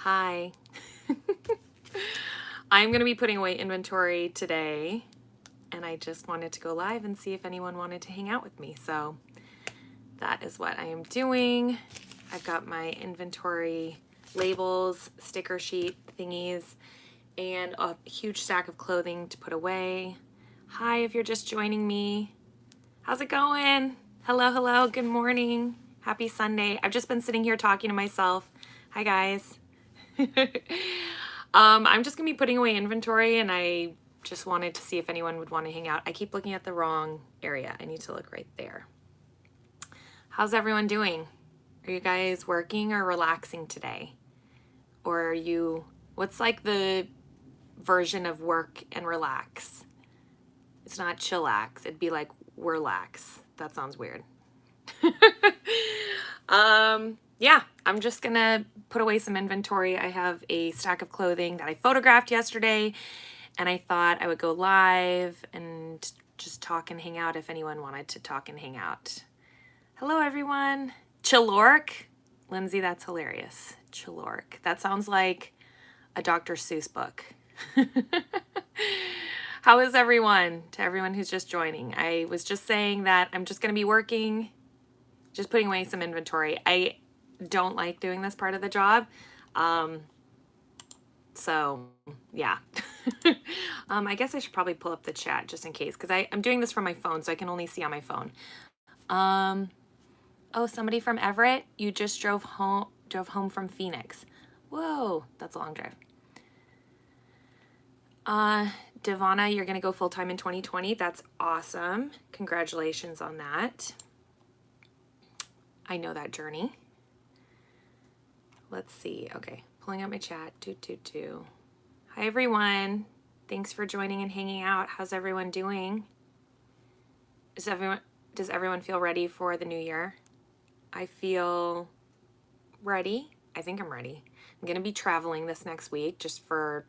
Hi. I'm going to be putting away inventory today, and I just wanted to go live and see if anyone wanted to hang out with me. So that is what I am doing. I've got my inventory labels, sticker sheet thingies, and a huge stack of clothing to put away. Hi, if you're just joining me. How's it going? Hello, hello, good morning. Happy Sunday. I've just been sitting here talking to myself. Hi, guys. I'm just gonna be putting away inventory, and I just wanted to see if anyone would want to hang out. I keep looking at the wrong area. I need to look right there. How's everyone doing? Are you guys working or relaxing today? Or are you, what's like the version of work and relax? It's not chillax. It'd be like werlax. That sounds weird. Yeah, I'm just gonna put away some inventory. I have a stack of clothing that I photographed yesterday, and I thought I would go live and just talk and hang out if anyone wanted to talk and hang out. Hello, everyone. Chilork. Lindsay, that's hilarious. Chilork. That sounds like a Dr. Seuss book. How is everyone? To everyone who's just joining, I was just saying that I'm just going to be working, just putting away some inventory. I don't like doing this part of the job. So yeah. I guess I should probably pull up the chat just in case, because I'm doing this from my phone, so I can only see on my phone. Oh, somebody from Everett? You just drove home from Phoenix. Whoa, that's a long drive. Devana, you're gonna go full-time in 2020. That's awesome. Congratulations on that. I know that journey. Let's see. Okay, pulling up my chat. Hi, everyone. Thanks for joining and hanging out. How's everyone doing? Does everyone feel ready for the new year? I feel ready. I think I'm ready. I'm going to be traveling this next week just for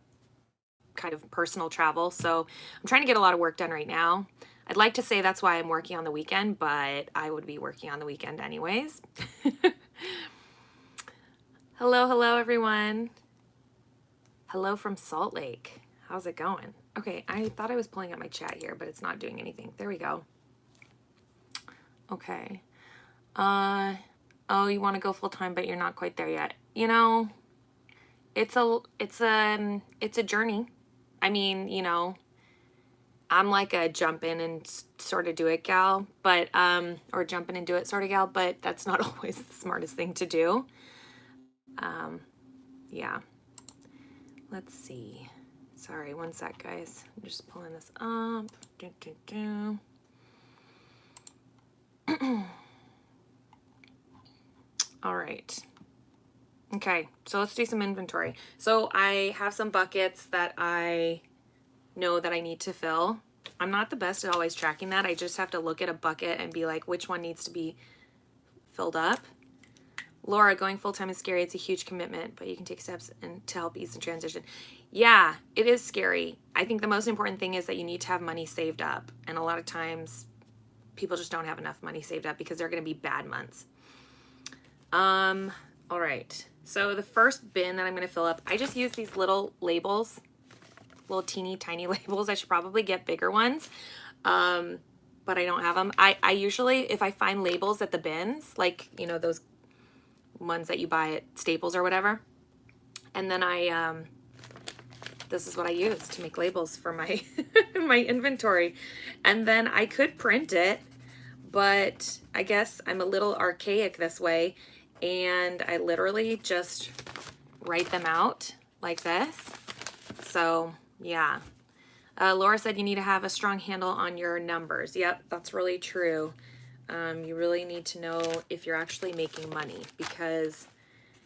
kind of personal travel. So I'm trying to get a lot of work done right now. I'd like to say that's why I'm working on the weekend, but I would be working on the weekend anyways. Hello, everyone. Hello from Salt Lake. How's it going? Okay, I thought I was pulling up my chat here, but it's not doing anything. There we go. Okay. Oh, you want to go full time, but you're not quite there yet. You know, it's a journey. I mean, you know, I'm like a jump in and sort of do it gal, but or jump in and do it sort of gal, but that's not always the smartest thing to do. Yeah. Let's see. Sorry, one sec, guys. I'm just pulling this up. All right. Okay, so let's do some inventory. So I have some buckets that I know that I need to fill. I'm not the best at always tracking that. I just have to look at a bucket and be like, which one needs to be filled up. Laura, going full-time is scary. It's a huge commitment, but you can take steps to help ease the transition. Yeah, it is scary. I think the most important thing is that you need to have money saved up. And a lot of times people just don't have enough money saved up because they're going to be bad months. All right. So the first bin that I'm going to fill up, I just use these little labels, little teeny tiny labels. I should probably get bigger ones. But I don't have them. I usually, if I find labels at the bins, like, you know, those ones that you buy at Staples or whatever. And then this is what I use to make labels for my, my inventory. And then I could print it, but I guess I'm a little archaic this way. And I literally just write them out like this. So yeah. Laura said you need to have a strong handle on your numbers. Yep, that's really true. You really need to know if you're actually making money, because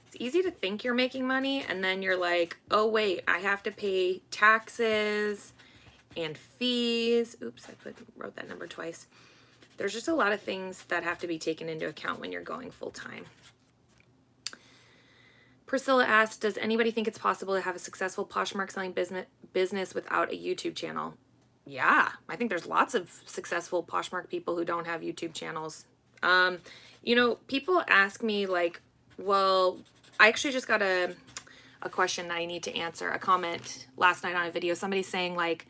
it's easy to think you're making money and then you're like, oh wait, I have to pay taxes and fees. Oops, I wrote that number twice. There's just a lot of things that have to be taken into account when you're going full time. Priscilla asked, does anybody think it's possible to have a successful Poshmark selling business without a YouTube channel? Yeah, I think there's lots of successful Poshmark people who don't have YouTube channels. You know, people ask me like, well, I actually just got a a question that I need to answer, a comment last night on a video, somebody saying like,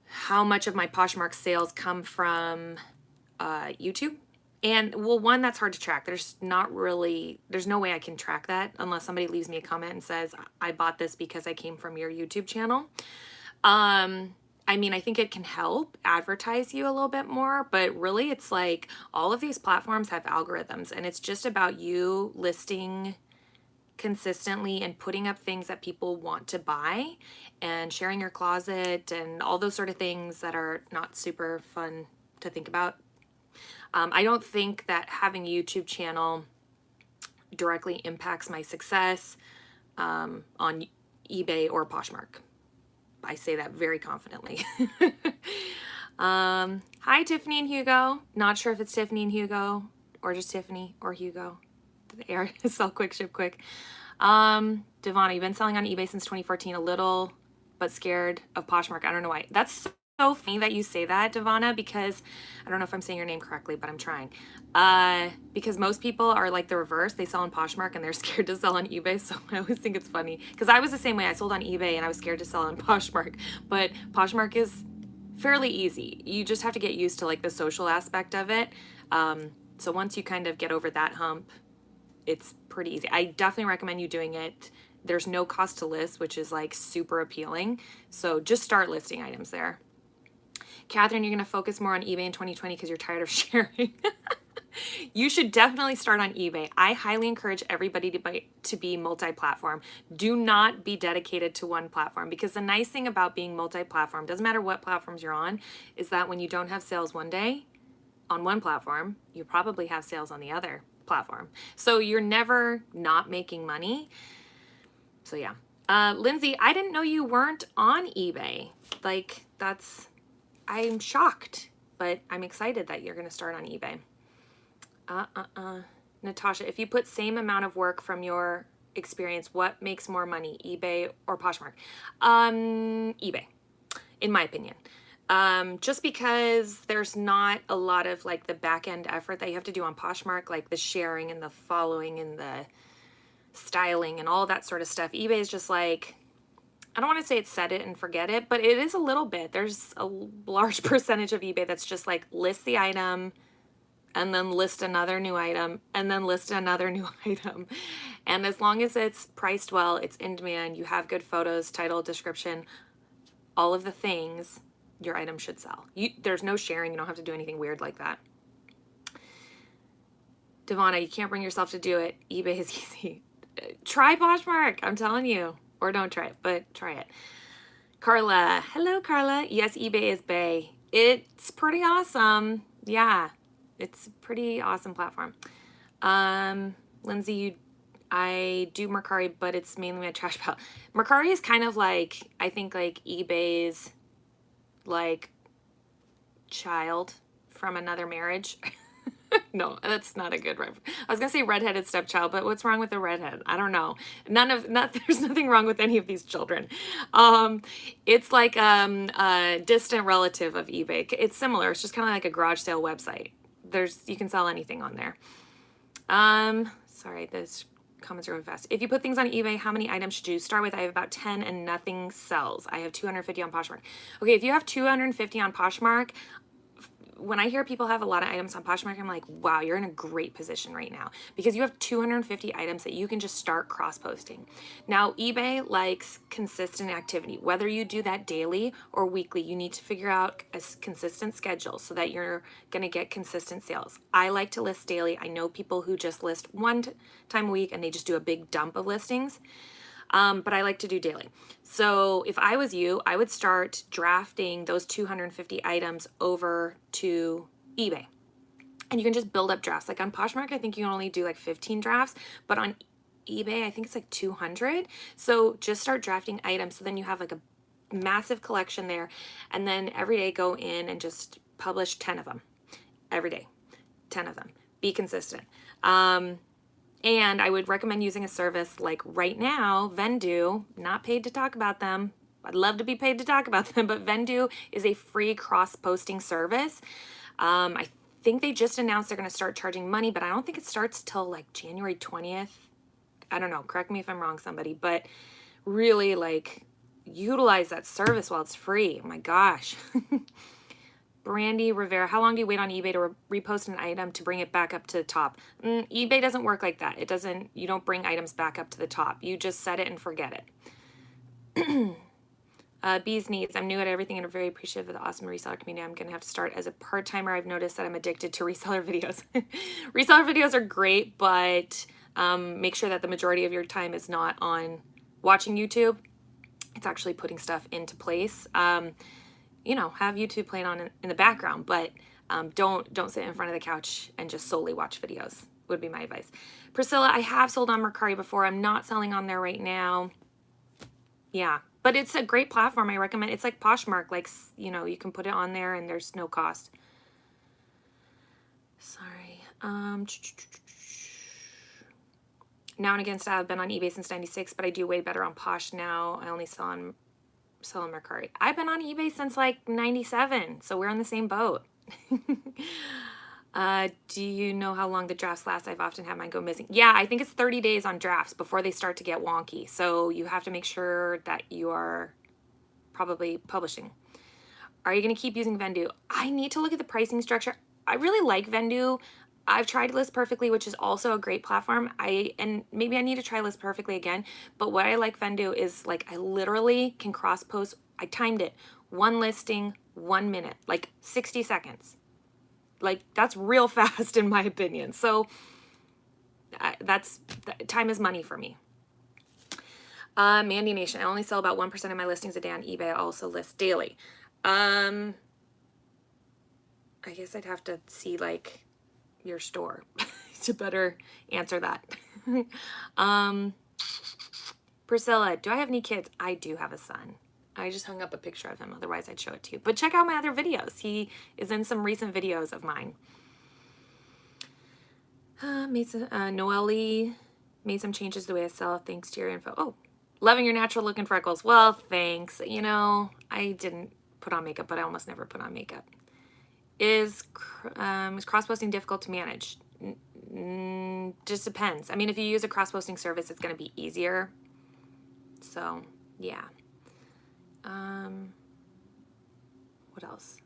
how much of my Poshmark sales come from YouTube? And well, one, that's hard to track. There's no way I can track that unless somebody leaves me a comment and says, I bought this because I came from your YouTube channel. I mean, I think it can help advertise you a little bit more, but really it's like all of these platforms have algorithms, and it's just about you listing consistently and putting up things that people want to buy and sharing your closet and all those sort of things that are not super fun to think about. I don't think that having a YouTube channel directly impacts my success on eBay or Poshmark. I say that very confidently. Hi, Tiffany and Hugo. Not sure if it's Tiffany and Hugo or just Tiffany or Hugo. The air sell quick, ship quick. Devonna, you've been selling on eBay since 2014, a little, but scared of Poshmark. I don't know why. That's so funny that you say that, Devonna, because I don't know if I'm saying your name correctly, but I'm trying. Because most people are like the reverse. They sell on Poshmark and they're scared to sell on eBay. So I always think it's funny because I was the same way. I sold on eBay and I was scared to sell on Poshmark, but Poshmark is fairly easy. You just have to get used to like the social aspect of it. So once you kind of get over that hump, it's pretty easy. I definitely recommend you doing it. There's no cost to list, which is like super appealing. So just start listing items there. Catherine, you're going to focus more on eBay in 2020 because you're tired of sharing. You should definitely start on eBay. I highly encourage everybody to be multi-platform. Do not be dedicated to one platform, because the nice thing about being multi-platform, doesn't matter what platforms you're on, is that when you don't have sales one day on one platform, you probably have sales on the other platform. So you're never not making money. So yeah. Lindsay, I didn't know you weren't on eBay. Like I'm shocked, but I'm excited that you're going to start on eBay. Natasha, if you put same amount of work from your experience, what makes more money, eBay or Poshmark? eBay, in my opinion. Just because there's not a lot of like the back end effort that you have to do on Poshmark, like the sharing and the following and the styling and all that sort of stuff. eBay is just like, I don't want to say it's set it and forget it, but it is a little bit. There's a large percentage of eBay that's just like list the item and then list another new item and then list another new item. And as long as it's priced well, it's in demand, you have good photos, title, description, all of the things, your item should sell. There's no sharing. You don't have to do anything weird like that. Devonna, you can't bring yourself to do it. eBay is easy. Try Poshmark, I'm telling you. Or don't try it, but try it. Carla, hello Carla. Yes, eBay is bae. It's pretty awesome. Yeah, it's a pretty awesome platform. Lindsay, I do Mercari, but it's mainly my trash pile. Mercari is kind of like, I think like eBay's like child from another marriage. No, that's not a good reference. I was gonna say redheaded stepchild, but what's wrong with the redhead? I don't know. There's nothing wrong with any of these children. It's like a distant relative of eBay. It's similar. It's just kind of like a garage sale website. You can sell anything on there. Sorry, this comments are going fast. If you put things on eBay, how many items should you start with? I have about 10 and nothing sells. I have 250 on Poshmark. Okay, if you have 250 on Poshmark, when I hear people have a lot of items on Poshmark, I'm like, wow, you're in a great position right now because you have 250 items that you can just start cross-posting. Now, eBay likes consistent activity. Whether you do that daily or weekly, you need to figure out a consistent schedule so that you're going to get consistent sales. I like to list daily. I know people who just list one time a week and they just do a big dump of listings. But I like to do daily. So if I was you, I would start drafting those 250 items over to eBay. And you can just build up drafts. Like on Poshmark, I think you can only do like 15 drafts, but on eBay, I think it's like 200. So just start drafting items. So then you have like a massive collection there. And then every day go in and just publish 10 of them. Every day, 10 of them. Be consistent. And I would recommend using a service like right now, Vendoo, not paid to talk about them. I'd love to be paid to talk about them, but Vendoo is a free cross-posting service. I think they just announced they're going to start charging money, but I don't think it starts till like January 20th. I don't know, correct me if I'm wrong, somebody, but really like utilize that service while it's free. Oh my gosh. Brandy Rivera, how long do you wait on eBay to repost an item to bring it back up to the top? eBay doesn't work like that. It doesn't, you don't bring items back up to the top. You just set it and forget it. Bees Needs, I'm new at everything and I'm very appreciative of the awesome reseller community. I'm going to have to start as a part-timer. I've noticed that I'm addicted to reseller videos. Reseller videos are great, but make sure that the majority of your time is not on watching YouTube. It's actually putting stuff into place. You know, have YouTube playing on in the background, but don't sit in front of the couch and just solely watch videos, would be my advice. Priscilla, I have sold on Mercari before. I'm not selling on there right now. Yeah, but it's a great platform. I recommend. It's like Poshmark. Like, you know, you can put it on there and there's no cost. Sorry. Now and again, I've been on eBay since '96, but I do way better on Posh now. I only sell on Mercari. I've been on eBay since like '97, so we're on the same boat. Do you know how long the drafts last? I've often had mine go missing. Yeah, I think it's 30 days on drafts before they start to get wonky. So you have to make sure that you are probably publishing. Are you going to keep using Vendoo? I need to look at the pricing structure. I really like Vendoo. I've tried List Perfectly, which is also a great platform. And maybe I need to try List Perfectly again. But what I like Vendoo is like I literally can cross post. I timed it. One listing, 1 minute, like 60 seconds. Like that's real fast in my opinion. So time is money for me. Mandy Nation, I only sell about 1% of my listings a day on eBay. I also list daily. I guess I'd have to see like your store to better answer that. Priscilla, do I have any kids? I do have a son. I just hung up a picture of him. Otherwise, I'd show it to you. But check out my other videos. He is in some recent videos of mine. Noelle made some changes the way I sell thanks to your info. Oh, loving your natural look and freckles. Well, thanks. You know, I didn't put on makeup, but I almost never put on makeup. Is cross-posting difficult to manage? Just depends. I mean, if you use a cross-posting service, it's going to be easier. So, yeah. What else?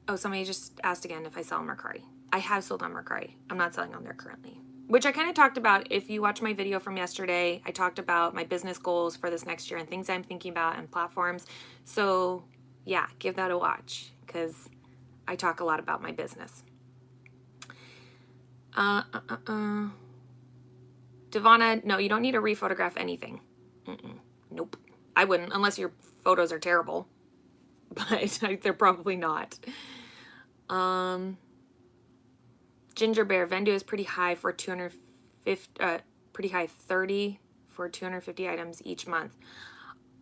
Oh, somebody just asked again if I sell on Mercari. I have sold on Mercari. I'm not selling on there currently. Which I kind of talked about. If you watch my video from yesterday, I talked about my business goals for this next year and things I'm thinking about and platforms. So yeah, give that a watch because I talk a lot about my business. Devonna, no, you don't need to rephotograph anything. Nope. I wouldn't unless your photos are terrible, but they're probably not. Ginger Bear, Vendoo is pretty high for 250, pretty high 30 for 250 items each month.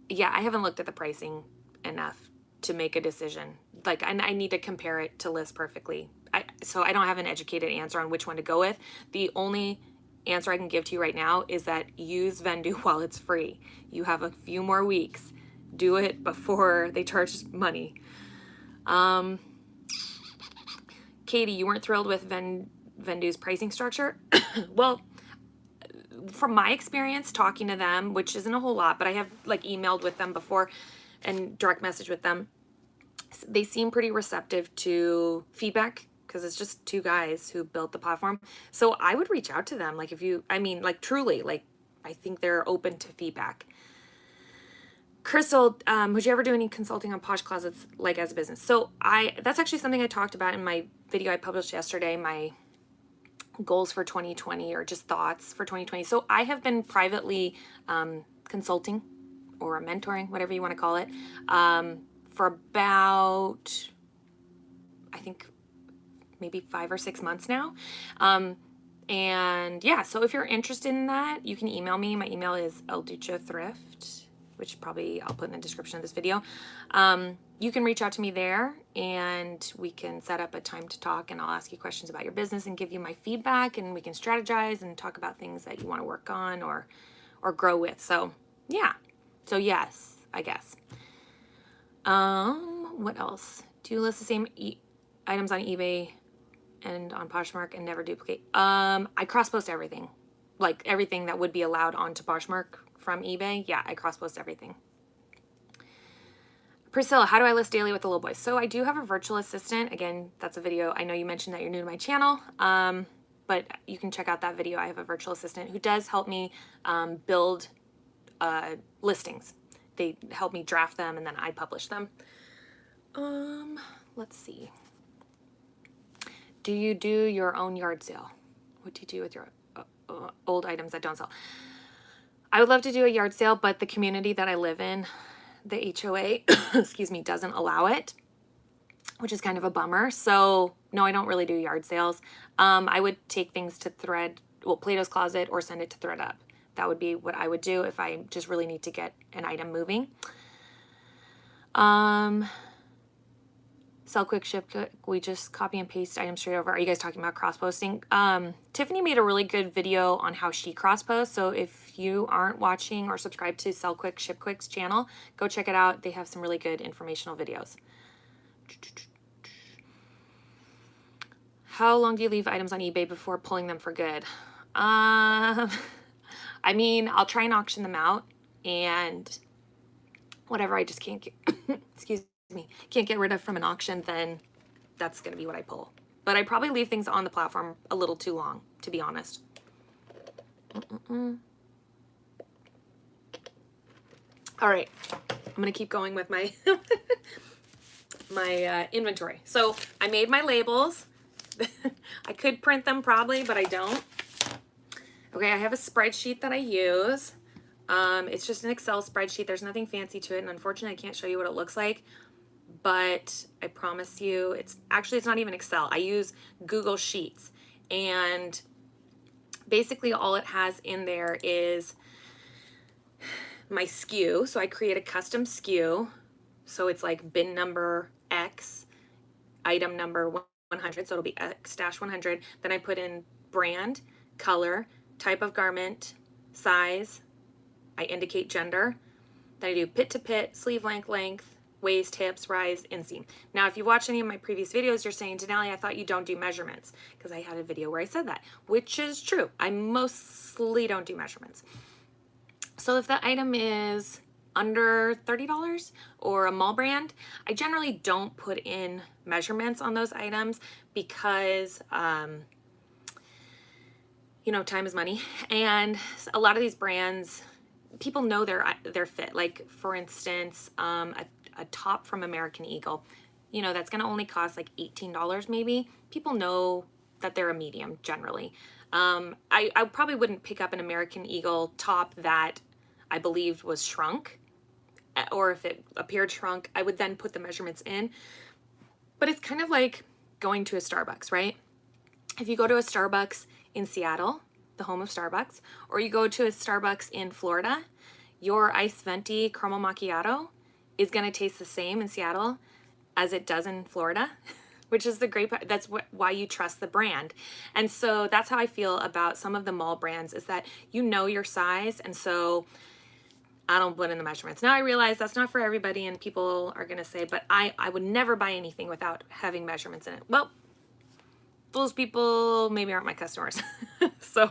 Yeah, I haven't looked at the pricing enough to make a decision. Like, I need to compare it to List Perfectly. So I don't have an educated answer on which one to go with. The only answer I can give to you right now is that use Vendoo while it's free. You have a few more weeks. Do it before they charge money. Katie, you weren't thrilled with Vendoo's pricing structure? Well, from my experience talking to them, which isn't a whole lot, but I have like emailed with them before and direct message with them. They seem pretty receptive to feedback because it's just two guys who built the platform. So I would reach out to them. Like if you, I mean, like truly, like I think they're open to feedback. Crystal, would you ever do any consulting on Posh closets like as a business? So that's actually something I talked about in my video I published yesterday, my goals for 2020 or just thoughts for 2020. So I have been privately consulting or mentoring, whatever you want to call it, for about, I think maybe 5 or 6 months now. And yeah, so if you're interested in that, you can email me. My email is DUCHO, which probably I'll put in the description of this video. You can reach out to me there and we can set up a time to talk and I'll ask you questions about your business and give you my feedback and we can strategize and talk about things that you want to work on or grow with. So yeah, so yes, I guess. What else? Do you list the same items on eBay and on Poshmark and never duplicate. I cross-post everything. Like everything that would be allowed onto Poshmark from eBay. Yeah, I cross-post everything. Priscilla, how do I list daily with the little boys? So I do have a virtual assistant. Again, that's a video. I know you mentioned that you're new to my channel, but you can check out that video. I have a virtual assistant who does help me build listings. They help me draft them and then I publish them. Let's see. Do you do your own yard sale? What do you do with your old items that don't sell? I would love to do a yard sale, but the community that I live in, the HOA, excuse me, doesn't allow it, which is kind of a bummer. So no, I don't really do yard sales. I would take things to Plato's Closet or send it to ThredUp. That would be what I would do if I just really need to get an item moving. Sell quick, ship quick. We just copy and paste items straight over. Are you guys talking about cross-posting? Tiffany made a really good video on how she cross-posts. So if you aren't watching or subscribed to Sell Quick, Ship Quick's channel, go check it out. They have some really good informational videos. How long do you leave items on eBay before pulling them for good? I mean, I'll try and auction them out, and whatever I just can't get, excuse me, can't get rid of from an auction, then that's going to be what I pull. But I probably leave things on the platform a little too long, to be honest. All right, I'm going to keep going with my my inventory. So I made my labels. I could print them probably, but I don't. Okay, I have a spreadsheet that I use. It's just an Excel spreadsheet. There's nothing fancy to it, and unfortunately I can't show you what it looks like, but I promise you it's not even Excel. I use Google Sheets, and basically all it has in there is my SKU. So I create a custom SKU. So it's like bin number X, item number 100. So it'll be X-100. Then I put in brand, color, type of garment, size. I indicate gender. Then I do pit to pit, sleeve length, waist, hips, rise, inseam. Now, if you watch any of my previous videos, you're saying, Denali, I thought you don't do measurements, because I had a video where I said that, which is true. I mostly don't do measurements. So if the item is under $30 or a mall brand, I generally don't put in measurements on those items because, you know, time is money. And a lot of these brands, people know their fit. Like, for instance, a top from American Eagle, you know, that's going to only cost like $18 maybe. People know that they're a medium generally. I probably wouldn't pick up an American Eagle top that I believed was shrunk, or if it appeared shrunk, I would then put the measurements in. But it's kind of like going to a Starbucks, right? If you go to a Starbucks in Seattle, the home of Starbucks, or you go to a Starbucks in Florida, your iced venti caramel macchiato is going to taste the same in Seattle as it does in Florida, which is the great part. That's why you trust the brand. And so that's how I feel about some of the mall brands, is that you know your size, and so I don't put in the measurements. Now I realize that's not for everybody, and people are going to say, but I would never buy anything without having measurements in it. Well, those people maybe aren't my customers. so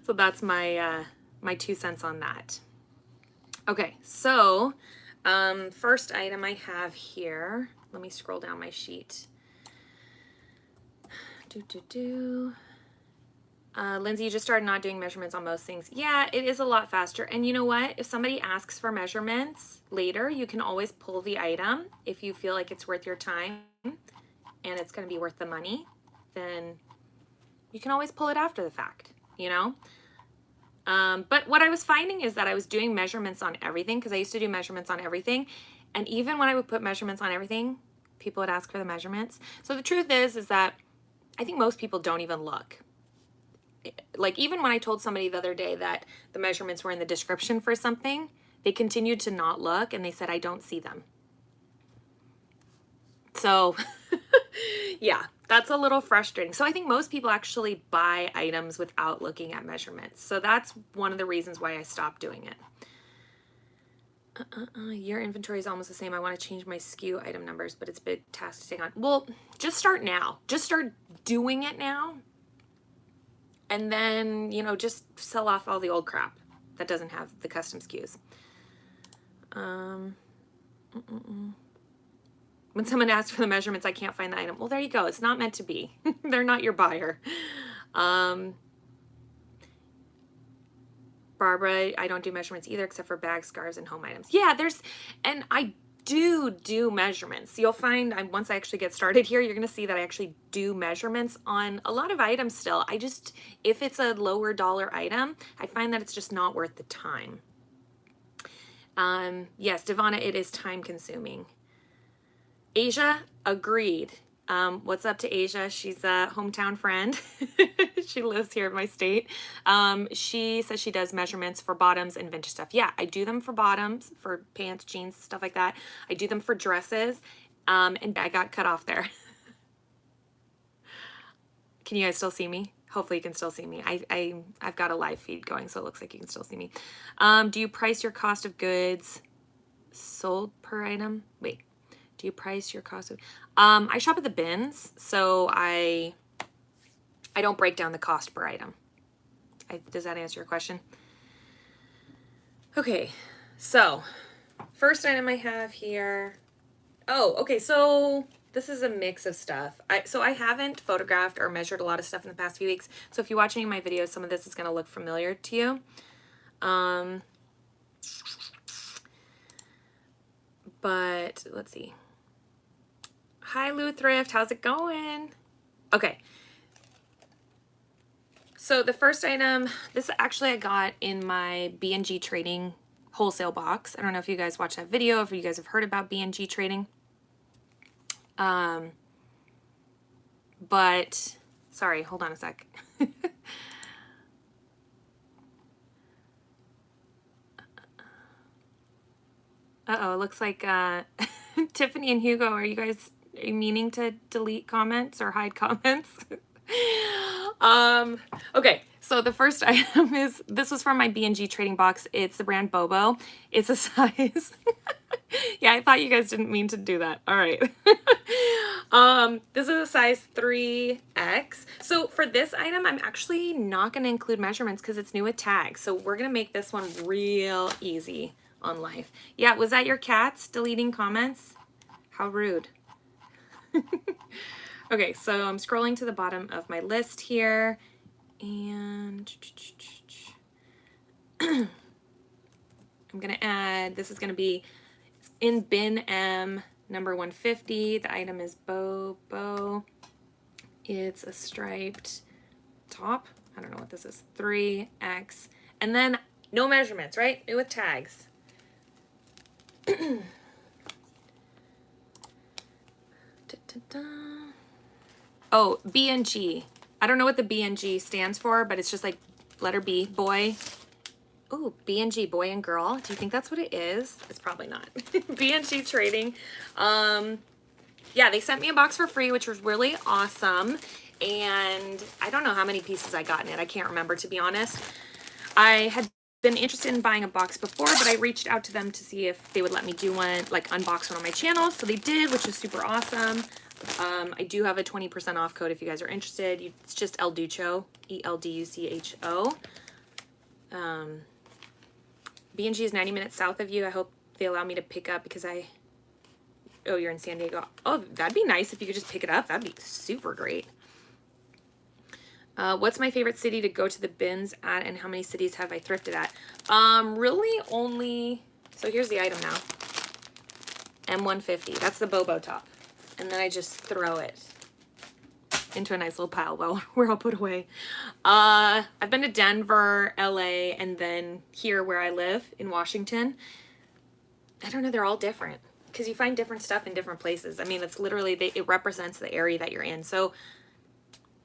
that's my my 2 cents on that. Okay, so first item I have here, let me scroll down my sheet. Lindsay, you just started not doing measurements on most things. Yeah, it is a lot faster. And you know what? If somebody asks for measurements later, you can always pull the item if you feel like it's worth your time and it's going to be worth the money. Then you can always pull it after the fact, you know? But what I was finding is that I was doing measurements on everything, because I used to do measurements on everything. And even when I would put measurements on everything, people would ask for the measurements. So the truth is that I think most people don't even look. Like, even when I told somebody the other day that the measurements were in the description for something, they continued to not look, and they said, I don't see them. So yeah, that's a little frustrating. So I think most people actually buy items without looking at measurements. So that's one of the reasons why I stopped doing it. Your inventory is almost the same. I want to change my SKU item numbers, but it's a big task to take on. Well, just start now. Just start doing it now. And then, you know, just sell off all the old crap that doesn't have the custom SKUs. When someone asks for the measurements, I can't find the item. Well, there you go. It's not meant to be. They're not your buyer. Barbara, I don't do measurements either except for bags, scarves, and home items. Yeah, and I do measurements. You'll find once I actually get started here, you're going to see that I actually do measurements on a lot of items still. If it's a lower dollar item, I find that it's just not worth the time. Yes, Devonna, it is time consuming. Asia, agreed. What's up to Asia? She's a hometown friend. She lives here in my state. She says she does measurements for bottoms and vintage stuff. Yeah, I do them for bottoms, for pants, jeans, stuff like that. I do them for dresses. And I got cut off there. Can you guys still see me? Hopefully you can still see me. I've got a live feed going, so it looks like you can still see me. Do you price your cost of goods sold per item? Wait. Do you price your cost of... I shop at the bins, so I don't break down the cost per item. Does that answer your question? Okay, so first item I have here. Oh, okay, so this is a mix of stuff. So I haven't photographed or measured a lot of stuff in the past few weeks. So if you watch any of my videos, some of this is going to look familiar to you. But let's see. Hi, Lou Thrift. How's it going? Okay. So the first item, this actually I got in my B&G trading wholesale box. I don't know if you guys watched that video, if you guys have heard about B&G trading. But sorry, hold on a sec. Uh-oh, it looks like Tiffany and Hugo, are you guys meaning to delete comments or hide comments? Okay, so the first item is, this was from my B&G trading box. It's the brand Bobo. It's a size. Yeah, I thought you guys didn't mean to do that. All right. This is a size 3X. So for this item, I'm actually not going to include measurements because it's new with tags. So we're going to make this one real easy on life. Yeah, was that your cats deleting comments? How rude. Okay, so I'm scrolling to the bottom of my list here, and I'm gonna add, this is gonna be in bin M number 150. The item is Bobo. It's a striped top. I don't know what this is, 3X. And then no measurements, right? With tags. Oh, B&G. I don't know what the B&G stands for, but it's just like letter B, boy. Ooh, B&G, boy and girl. Do you think that's what it is? It's probably not. B&G trading. Yeah, they sent me a box for free, which was really awesome. And I don't know how many pieces I got in it. I can't remember, to be honest. I had been interested in buying a box before, but I reached out to them to see if they would let me do one, like unbox one on my channel. So they did, which was super awesome. I do have a 20% off code if you guys are interested. It's just DUCHO, ELDUCHO. B&G is 90 minutes south of you. I hope they allow me to pick up because oh, you're in San Diego. Oh, that'd be nice if you could just pick it up. That'd be super great. What's my favorite city to go to the bins at, and how many cities have I thrifted at? Really only, so here's the item now. M150, that's the Bobo top. And then I just throw it into a nice little pile where I'll put away. I've been to Denver, LA, and then here where I live in Washington. I don't know, they're all different because you find different stuff in different places. I mean, it's literally, it represents the area that you're in. So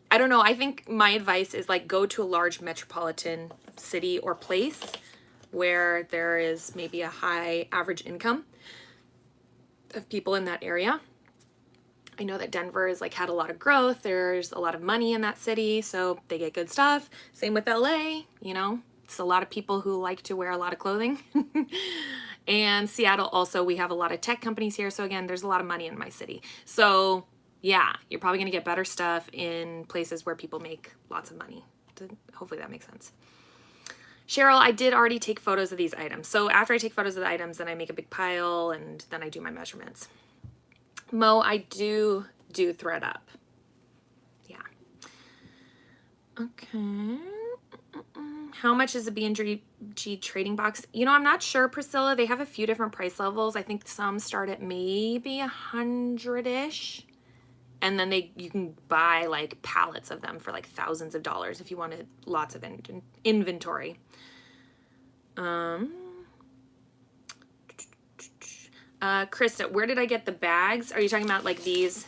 I don't know. I think my advice is like go to a large metropolitan city or place where there is maybe a high average income of people in that area. I know that Denver is like had a lot of growth. There's a lot of money in that city, so they get good stuff. Same with LA, you know, it's a lot of people who like to wear a lot of clothing. And Seattle also, we have a lot of tech companies here. So again, there's a lot of money in my city. So yeah, you're probably going to get better stuff in places where people make lots of money. Hopefully that makes sense. Cheryl, I did already take photos of these items. So after I take photos of the items, then I make a big pile and then I do my measurements. Mo, I do thread up. Yeah. Okay. How much is a B&G trading box? You know, I'm not sure, Priscilla. They have a few different price levels. I think some start at maybe 100-ish. And then you can buy like pallets of them for like thousands of dollars if you wanted lots of inventory. Krista, where did I get the bags? Are you talking about like these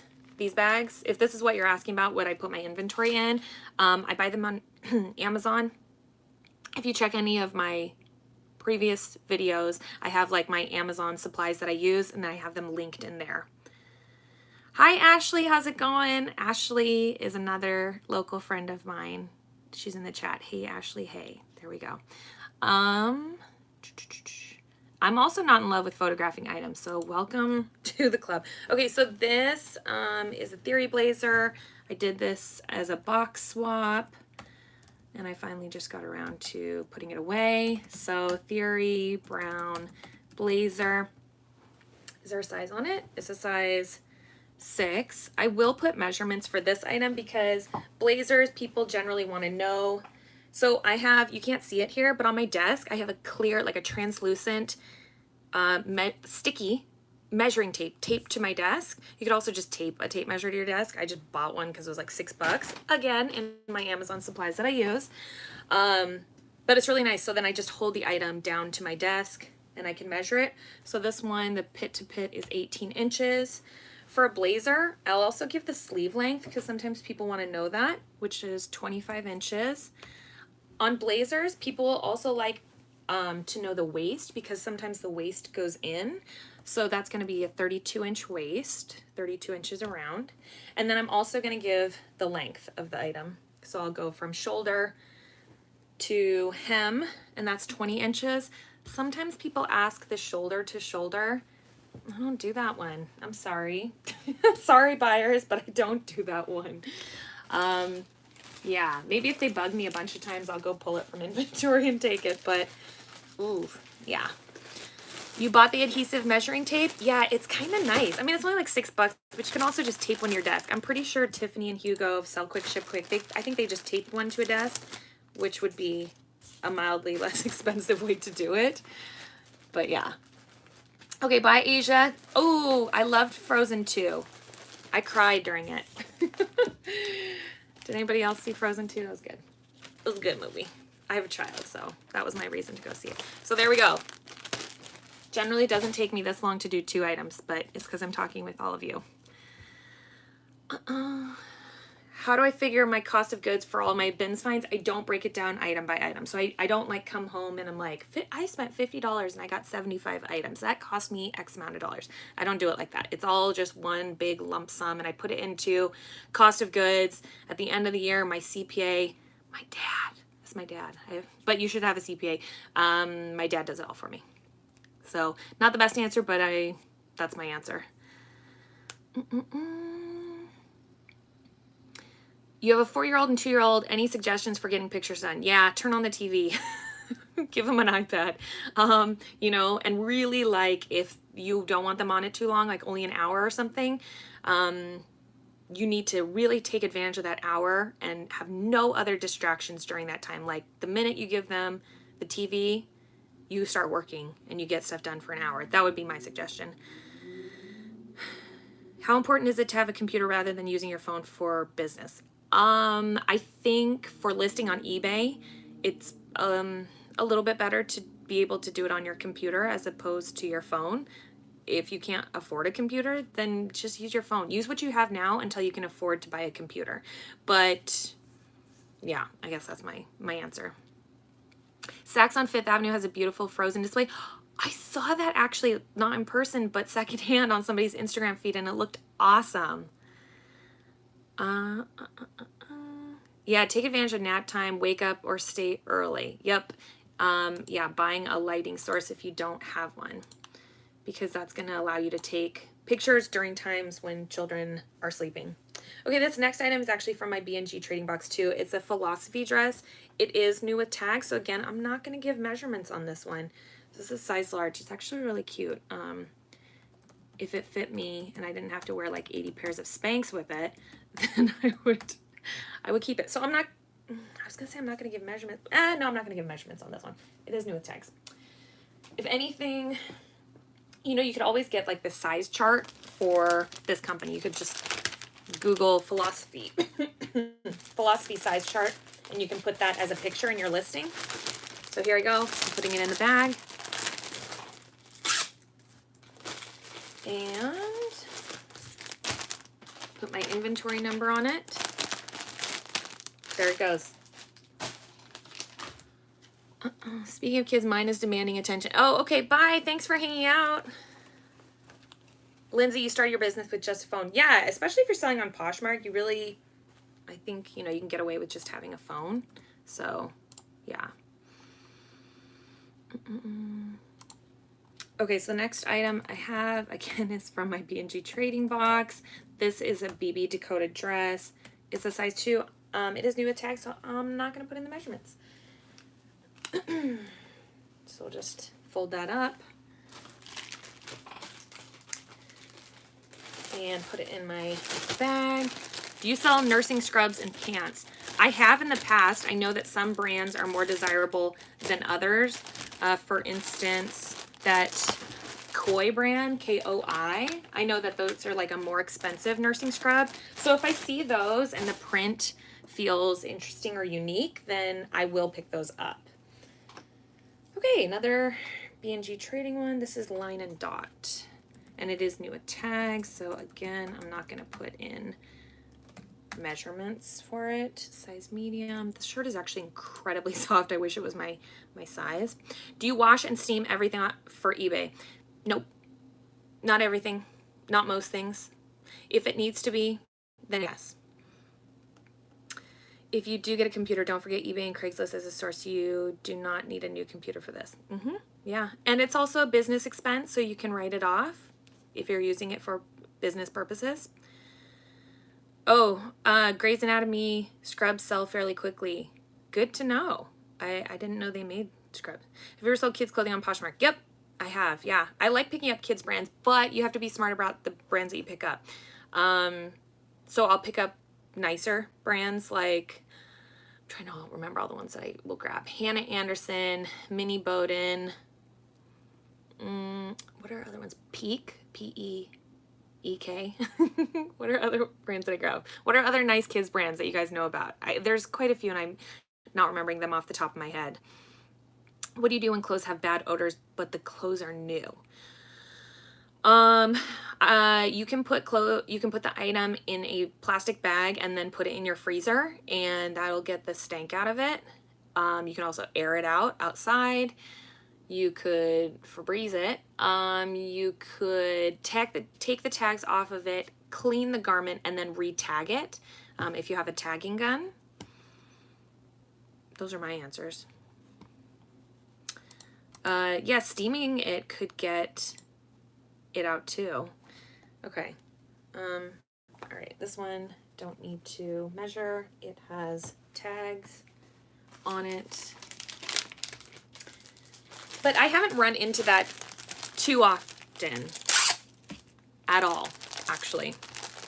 bags? If this is what you're asking about, what I put my inventory in, I buy them on Amazon. If you check any of my previous videos, I have like my Amazon supplies that I use, and then I have them linked in there. Hi, Ashley. How's it going? Ashley is another local friend of mine. She's in the chat. Hey, Ashley. Hey. There we go. I'm also not in love with photographing items, so welcome to the club. Okay, so this is a Theory blazer. I did this as a box swap, and I finally just got around to putting it away. So Theory brown blazer. Is there a size on it? It's a size 6. I will put measurements for this item because blazers, people generally want to know. So I have, you can't see it here, but on my desk, I have a clear, like a translucent, sticky measuring tape taped to my desk. You could also just tape a tape measure to your desk. I just bought one because it was like $6. Again, in my Amazon supplies that I use. But it's really nice. So then I just hold the item down to my desk and I can measure it. So this one, the pit to pit is 18 inches. For a blazer, I'll also give the sleeve length because sometimes people want to know that, which is 25 inches. On blazers, people will also like to know the waist because sometimes the waist goes in. So that's going to be a 32-inch waist, 32 inches around. And then I'm also going to give the length of the item. So I'll go from shoulder to hem, and that's 20 inches. Sometimes people ask the shoulder to shoulder. I don't do that one. I'm sorry. I'm sorry, buyers, but I don't do that one. Yeah, maybe if they bug me a bunch of times, I'll go pull it from inventory and take it, but ooh, yeah. You bought the adhesive measuring tape? Yeah, it's kind of nice. I mean, it's only like $6, but you can also just tape one to your desk. I'm pretty sure Tiffany and Hugo of Sell Quick, Ship Quick, I think they just tape one to a desk, which would be a mildly less expensive way to do it. But yeah. Okay, bye, Asia. Oh, I loved Frozen 2. I cried during it. Did anybody else see Frozen 2? That was good. It was a good movie. I have a child, so that was my reason to go see it. So there we go. Generally, it doesn't take me this long to do 2 items, but it's because I'm talking with all of you. How do I figure my cost of goods for all my bins finds? I don't break it down item by item. So I don't like come home and I'm like, I spent $50 and I got 75 items. That cost me X amount of dollars. I don't do it like that. It's all just one big lump sum and I put it into cost of goods. At the end of the year, my CPA, my dad, that's my dad. But you should have a CPA. My dad does it all for me. So not the best answer, but that's my answer. You have a 4-year-old and 2-year-old. Any suggestions for getting pictures done? Yeah, turn on the TV. Give them an iPad. You know, and really like if you don't want them on it too long, like only an hour or something, you need to really take advantage of that hour and have no other distractions during that time. Like the minute you give them the TV, you start working and you get stuff done for an hour. That would be my suggestion. How important is it to have a computer rather than using your phone for business? I think for listing on eBay, it's a little bit better to be able to do it on your computer as opposed to your phone. If you can't afford a computer, then just use your phone. Use what you have now until you can afford to buy a computer. But yeah, I guess that's my answer. Saks on Fifth Avenue has a beautiful Frozen display. I saw that actually, not in person, but secondhand on somebody's Instagram feed, and it looked awesome. Yeah, take advantage of nap time, wake up or stay early. Yep. Yeah, buying a lighting source if you don't have one, because that's going to allow you to take pictures during times when children are sleeping. Okay, this next item is actually from my B&G trading box too. It's a philosophy dress. It is new with tags, so again, I'm not going to give measurements on this one. This is size large. It's actually really cute. If it fit me and I didn't have to wear like 80 pairs of Spanx with it, then I would keep it. So I was gonna say I'm not gonna give measurements. No, I'm not gonna give measurements on this one. It is new with tags. If anything, you know, you could always get like the size chart for this company. You could just Google philosophy size chart, and you can put that as a picture in your listing. So here I go. I'm putting it in the bag. And put my inventory number on it. There it goes. Speaking of kids, mine is demanding attention. Oh, okay, bye. Thanks for hanging out. Lindsay, you started your business with just a phone. Yeah, especially if you're selling on Poshmark, you really, I think, you know, you can get away with just having a phone. So, yeah. Okay, so the next item I have, again, is from my B&G trading box. This is a BB decoded dress. It's a size 2. It is new with tags, so I'm not going to put in the measurements. So we'll just fold that up and put it in my bag. Do you sell nursing scrubs and pants? I have in the past. I know that some brands are more desirable than others. For instance, that Koi brand, K-O-I, I know that those are like a more expensive nursing scrub. So if I see those and the print feels interesting or unique, then I will pick those up. Okay, another B&G trading one. This is Line and Dot, and it is new with tags. So again, I'm not going to put in measurements for it. Size medium. This shirt is actually incredibly soft. I wish it was my size. Do you wash and steam everything for eBay? Nope. Not everything. Not most things. If it needs to be, then yes. If you do get a computer, don't forget eBay and Craigslist as a source. You do not need a new computer for this. Yeah. And it's also a business expense, so you can write it off if you're using it for business purposes. Oh, Grey's Anatomy scrubs sell fairly quickly. Good to know. I didn't know they made scrubs. Have you ever sold kids clothing on Poshmark? Yep, I have. Yeah, I like picking up kids brands, but you have to be smart about the brands that you pick up. So I'll pick up nicer brands like, I'm trying to remember all the ones that I will grab. Hannah Anderson, Minnie Bowden. What are other ones? Peak, P-E-E-K. What are other brands that I grab? What are other nice kids brands that you guys know about? There's quite a few, and I'm not remembering them off the top of my head. What do you do when clothes have bad odors, but the clothes are new? You can put the item in a plastic bag and then put it in your freezer, and that'll get the stank out of it. You can also air it out outside. You could Febreze it. You could take the tags off of it, clean the garment, and then re-tag it if you have a tagging gun. Those are my answers. Yeah, steaming it could get it out too. Okay. All right, this one don't need to measure. It has tags on it. But I haven't run into that too often at all, actually.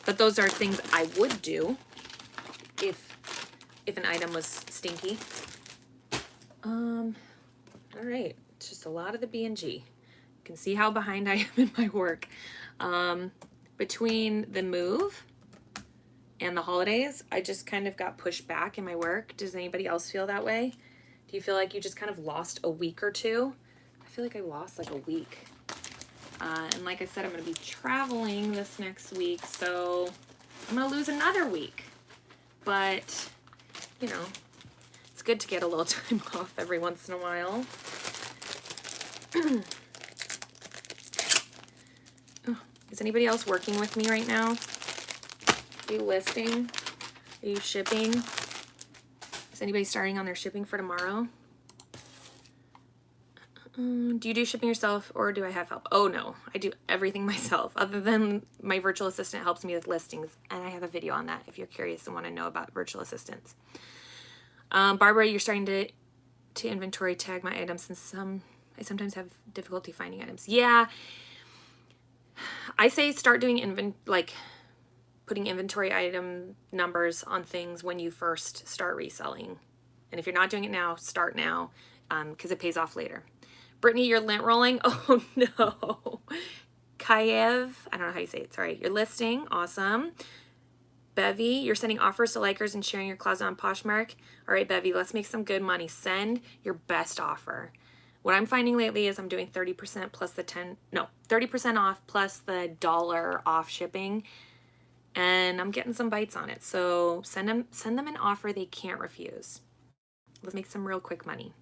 But those are things I would do if an item was stinky. All right, it's just a lot of the B&G. You can see how behind I am in my work. Between the move and the holidays, I just kind of got pushed back in my work. Does anybody else feel that way? Do you feel like you just kind of lost a week or two? I feel like I lost like a week. And like I said, I'm going to be traveling this next week, so I'm going to lose another week. But, you know, it's good to get a little time off every once in a while. Oh, is anybody else working with me right now? Are you listing? Are you shipping? Is anybody starting on their shipping for tomorrow? Do you do shipping yourself or do I have help? Oh no, I do everything myself other than my virtual assistant helps me with listings. And I have a video on that if you're curious and want to know about virtual assistants. Barbara, you're starting to inventory tag my items since I sometimes have difficulty finding items. Yeah, I say start doing putting inventory item numbers on things when you first start reselling. And if you're not doing it now, start now because it pays off later. Brittany, you're lint rolling. Oh no. Kayev, I don't know how you say it. Sorry. You're listing. Awesome. Bevy, you're sending offers to likers and sharing your closet on Poshmark. All right, Bevy, let's make some good money. Send your best offer. What I'm finding lately is I'm doing 30% plus the 30% off plus the $1 off shipping. And I'm getting some bites on it. So send them an offer they can't refuse. Let's make some real quick money.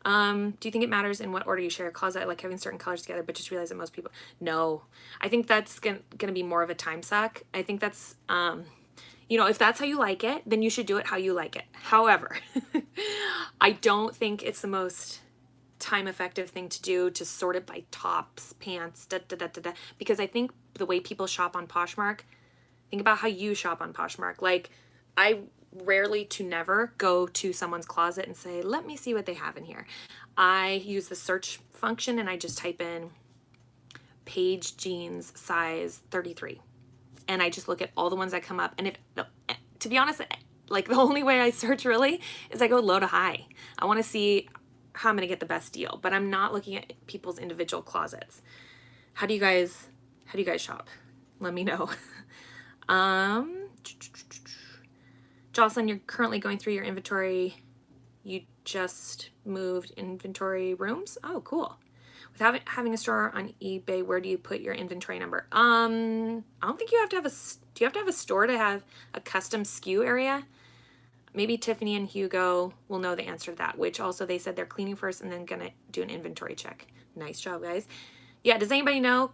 Do you think it matters in what order you share a closet? I like having certain colors together, but just realize that most people, no. I think that's gonna be more of a time suck. I think that's, if that's how you like it, then you should do it how you like it. However, I don't think it's the most time effective thing to do to sort it by tops, pants, because I think the way people shop on Poshmark, think about how you shop on Poshmark. Like, I rarely to never go to someone's closet and say, let me see what they have in here. I use the search function and I just type in Paige jeans size 33. And I just look at all the ones that come up. And to be honest, like the only way I search really is I go low to high. I want to see how I'm going to get the best deal, but I'm not looking at people's individual closets. How do you guys shop? Let me know. Jocelyn, you're currently going through your inventory. You just moved inventory rooms? Oh, cool. Without having a store on eBay, where do you put your inventory number? I don't think you have to have do you have to have a store to have a custom SKU area? Maybe Tiffany and Hugo will know the answer to that, which also they said they're cleaning first and then gonna do an inventory check. Nice job, guys. Yeah, does anybody know?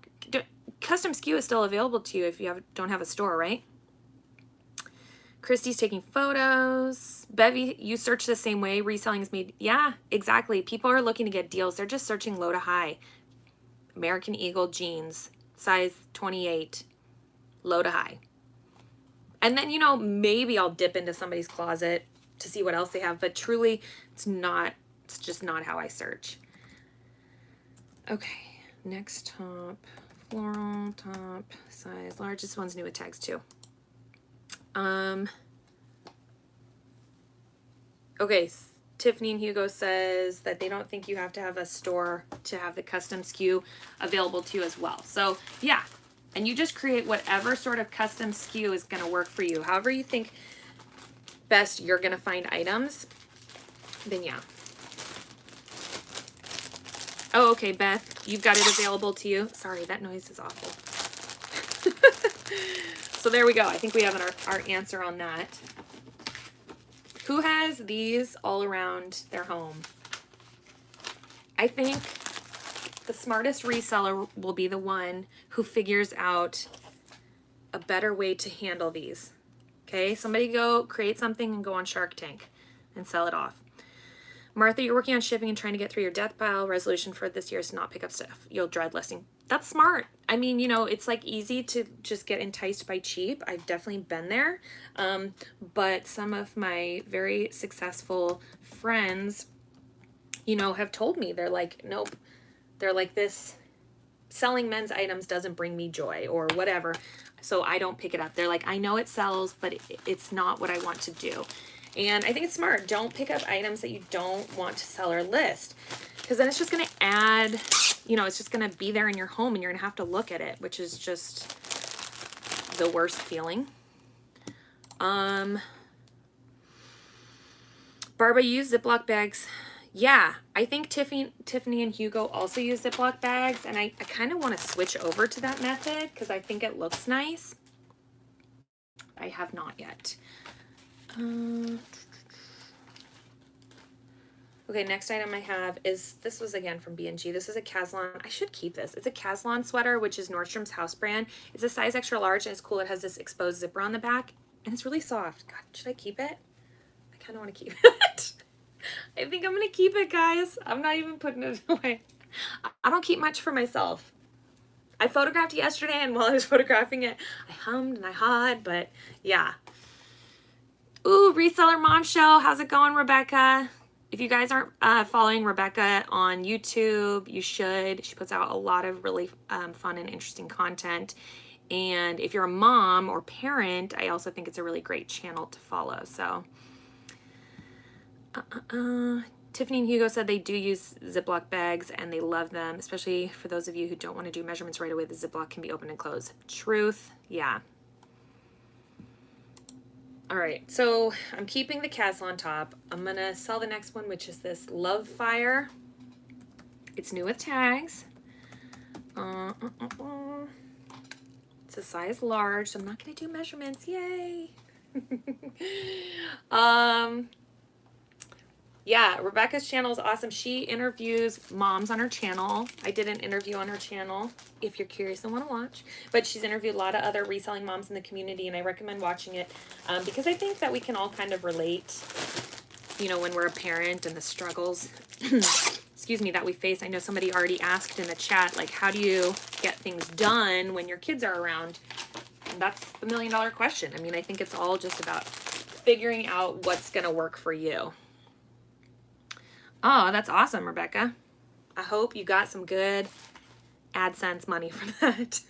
Custom SKU is still available to you if you don't have a store, right? Christy's taking photos. Bevy, you search the same way. Reselling is made. Yeah, exactly. People are looking to get deals. They're just searching low to high. American Eagle jeans, size 28, low to high. And then, maybe I'll dip into somebody's closet to see what else they have. But truly, it's just not how I search. Okay, next top. Floral top, size large. This one's new with tags too. Okay, Tiffany and Hugo says that they don't think you have to have a store to have the custom SKU available to you as well. So yeah, and you just create whatever sort of custom SKU is going to work for you. However you think best you're going to find items, then yeah. Oh, okay, Beth, you've got it available to you. Sorry, that noise is awful. So there we go. I think we have our answer on that. Who has these all around their home? I think the smartest reseller will be the one who figures out a better way to handle these. Okay, somebody go create something and go on Shark Tank and sell it off. Martha, you're working on shipping and trying to get through your death pile. Resolution for this year is to not pick up stuff. You'll dread listing. That's smart. I mean, it's like easy to just get enticed by cheap. I've definitely been there. But some of my very successful friends, have told me, they're like, nope. They're like, this selling men's items doesn't bring me joy or whatever. So I don't pick it up. They're like, I know it sells, but it's not what I want to do. And I think it's smart. Don't pick up items that you don't want to sell or list, because then it's just going to add, it's just going to be there in your home and you're going to have to look at it, which is just the worst feeling. Barbara, you use Ziploc bags. Yeah, I think Tiffany and Hugo also use Ziploc bags, and I kind of want to switch over to that method because I think it looks nice. I have not yet. Okay, next item I have is, this was again from B&G. This is a Caslon. I should keep this. It's a Caslon sweater, which is Nordstrom's house brand. It's a size extra large and it's cool. It has this exposed zipper on the back and it's really soft. God, should I keep it? I kind of want to keep it. I think I'm gonna keep it, guys. I'm not even putting it away. I don't keep much for myself. I photographed it yesterday, and while I was photographing it, I hummed and I hawed, but yeah. Ooh, Reseller Mom Show. How's it going, Rebecca? If you guys aren't following Rebecca on YouTube, you should. She puts out a lot of really fun and interesting content. And if you're a mom or parent, I also think it's a really great channel to follow. So, Tiffany and Hugo said they do use Ziploc bags and they love them, especially for those of you who don't want to do measurements right away. The Ziploc can be open and closed. Truth, yeah. All right, so I'm keeping the castle on top. I'm gonna sell the next one, which is this Love Fire. It's new with tags. It's a size large, so I'm not gonna do measurements. Yay! Yeah, Rebecca's channel is awesome. She interviews moms on her channel. I did an interview on her channel, if you're curious and want to watch. But she's interviewed a lot of other reselling moms in the community, and I recommend watching it because I think that we can all kind of relate, you know, when we're a parent and the struggles, excuse me, that we face. I know somebody already asked in the chat, like, how do you get things done when your kids are around? And that's the million-dollar question. I mean, I think it's all just about figuring out what's going to work for you. Oh, that's awesome, Rebecca. I hope you got some good AdSense money from that.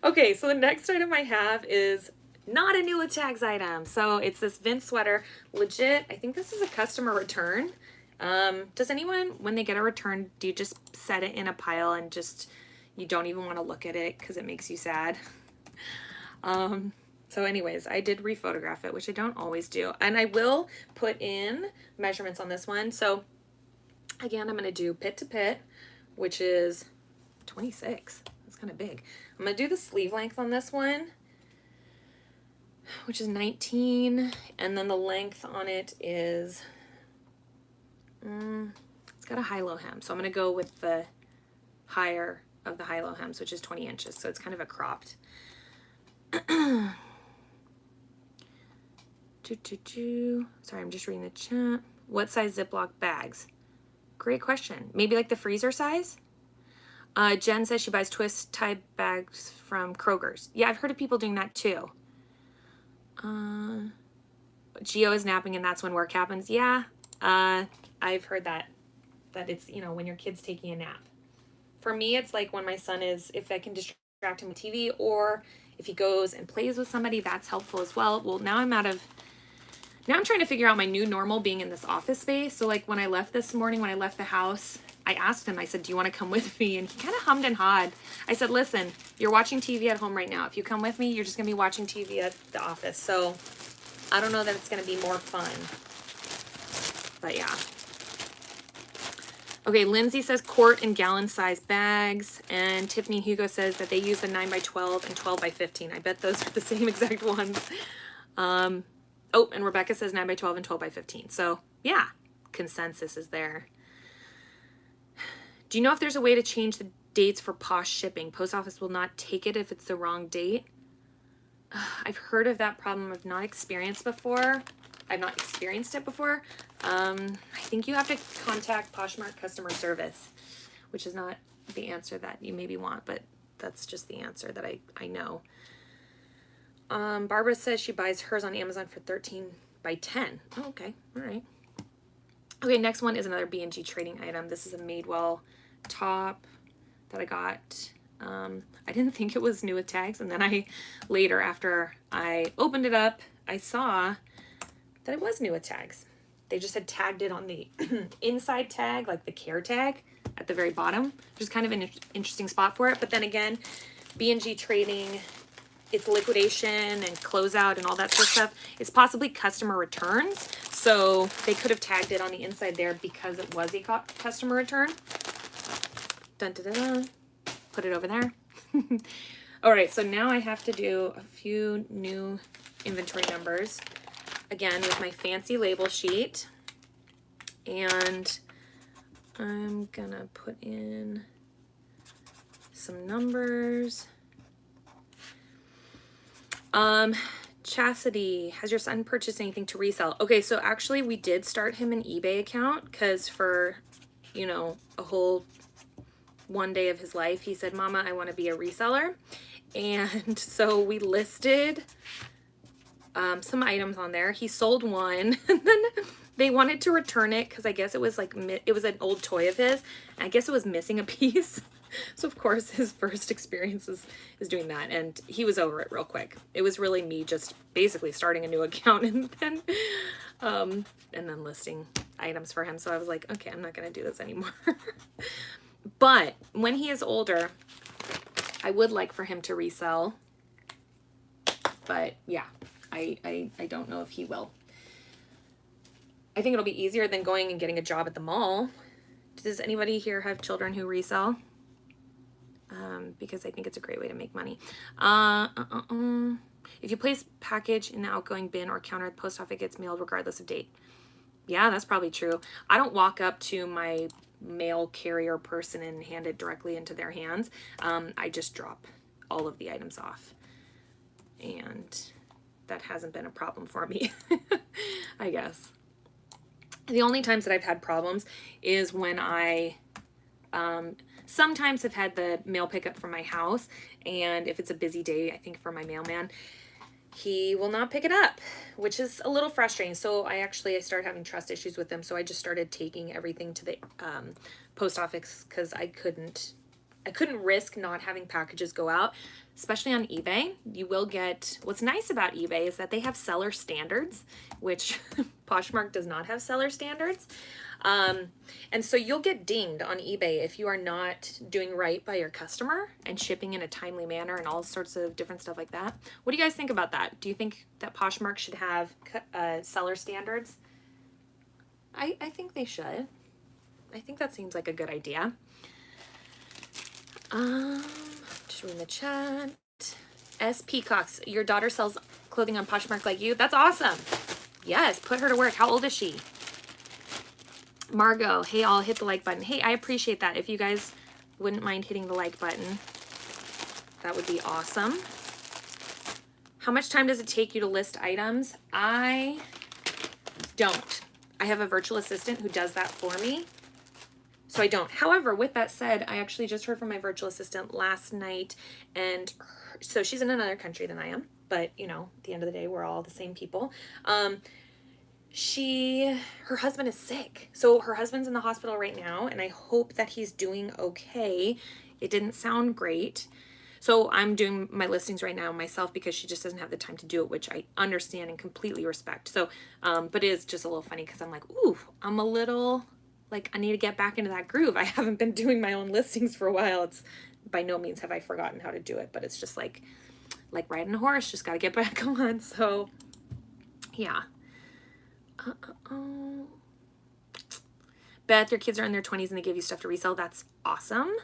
Okay, so the next item I have is not a new with tags item. So it's this Vince sweater. Legit, I think this is a customer return. Does anyone, when they get a return, do you just set it in a pile and just, you don't even want to look at it because it makes you sad? So anyways, I did rephotograph it, which I don't always do. And I will put in measurements on this one. So again, I'm going to do pit to pit, which is 26. That's kind of big. I'm going to do the sleeve length on this one, which is 19. And then the length on it is, it's got a high-low hem. So I'm going to go with the higher of the high-low hems, which is 20 inches. So it's kind of a cropped. Sorry, I'm just reading the chat. What size Ziploc bags? Great question. Maybe like the freezer size? Jen says she buys twist tie bags from Kroger's. Yeah, I've heard of people doing that too. Geo is napping and that's when work happens. Yeah, I've heard that it's, you know, when your kid's taking a nap. For me, it's like when my son is, if I can distract him with TV, or if he goes and plays with somebody, that's helpful as well. Well, now I'm trying to figure out my new normal being in this office space. So like when I left this morning, when I left the house, I asked him, I said, do you want to come with me? And he kind of hummed and hawed. I said, listen, you're watching TV at home right now. If you come with me, you're just going to be watching TV at the office. So I don't know that it's going to be more fun. But yeah. Okay, Lindsay says quart and gallon size bags. And Tiffany Hugo says that they use the 9x12 and 12x15. I bet those are the same exact ones. Oh, and Rebecca says 9x12 and 12x15. So yeah, consensus is there. Do you know if there's a way to change the dates for Posh shipping? Post office will not take it if it's the wrong date. I've heard of that problem. I've not experienced before. I've not experienced it before. I think you have to contact Poshmark customer service, which is not the answer that you maybe want, but that's just the answer that I know. Barbara says she buys hers on Amazon for 13x10. Oh, okay. All right. Okay, next one is another B&G trading item. This is a Madewell top that I got. I didn't think it was new with tags, and then later after I opened it up, I saw that it was new with tags. They just had tagged it on the inside tag, like the care tag at the very bottom, which is kind of an interesting spot for it. But then again, B&G trading, it's liquidation and closeout and all that sort of stuff. It's possibly customer returns. So they could have tagged it on the inside there because it was a customer return. Dun, dun, dun, dun. Put it over there. All right, so now I have to do a few new inventory numbers. Again, with my fancy label sheet. And I'm gonna put in some numbers. Chastity, has your son purchased anything to resell? Okay, so actually we did start him an eBay account because for, you know, a whole one day of his life, he said, Mama, I want to be a reseller. And so we listed some items on there. He sold one and then they wanted to return it because I guess it was like, it was an old toy of his. And I guess it was missing a piece. So of course his first experience is doing that, and he was over it real quick. It was really me just basically starting a new account and then listing items for him. So I was like, okay, I'm not going to do this anymore. But when he is older, I would like for him to resell. But yeah, I don't know if he will. I think it'll be easier than going and getting a job at the mall. Does anybody here have children who resell? Because I think it's a great way to make money. If you place package in the outgoing bin or counter, the post office gets mailed regardless of date. Yeah, that's probably true. I don't walk up to my mail carrier person and hand it directly into their hands. I just drop all of the items off. And that hasn't been a problem for me, I guess. The only times that I've had problems is when I sometimes have had the mail pickup from my house, and if it's a busy day, I think for my mailman, he will not pick it up, which is a little frustrating. So I started having trust issues with them, so I just started taking everything to the post office because I couldn't risk not having packages go out, especially on eBay. You will get, what's nice about eBay is that they have seller standards, which Poshmark does not have seller standards. And so you'll get dinged on eBay if you are not doing right by your customer and shipping in a timely manner and all sorts of different stuff like that. What do you guys think about that? Do you think that Poshmark should have seller standards? I think they should. I think that seems like a good idea. Just reading the chat. S. Peacocks, your daughter sells clothing on Poshmark like you? That's awesome. Yes, put her to work. How old is she? Margot, hey, I'll hit the like button. Hey, I appreciate that. If you guys wouldn't mind hitting the like button, that would be awesome. How much time does it take you to list items? I don't. I have a virtual assistant who does that for me. So I don't. However, with that said, I actually just heard from my virtual assistant last night, and so she's in another country than I am, but you know, at the end of the day, we're all the same people. Her husband is sick. So her husband's in the hospital right now, and I hope that he's doing okay. It didn't sound great. So I'm doing my listings right now myself because she just doesn't have the time to do it, which I understand and completely respect. So, but it is just a little funny because I'm like, ooh, I'm a little, like, I need to get back into that groove. I haven't been doing my own listings for a while. It's by no means have I forgotten how to do it, but it's just like riding a horse, just got to get back on. So yeah. Beth, your kids are in their 20s and they give you stuff to resell. That's awesome.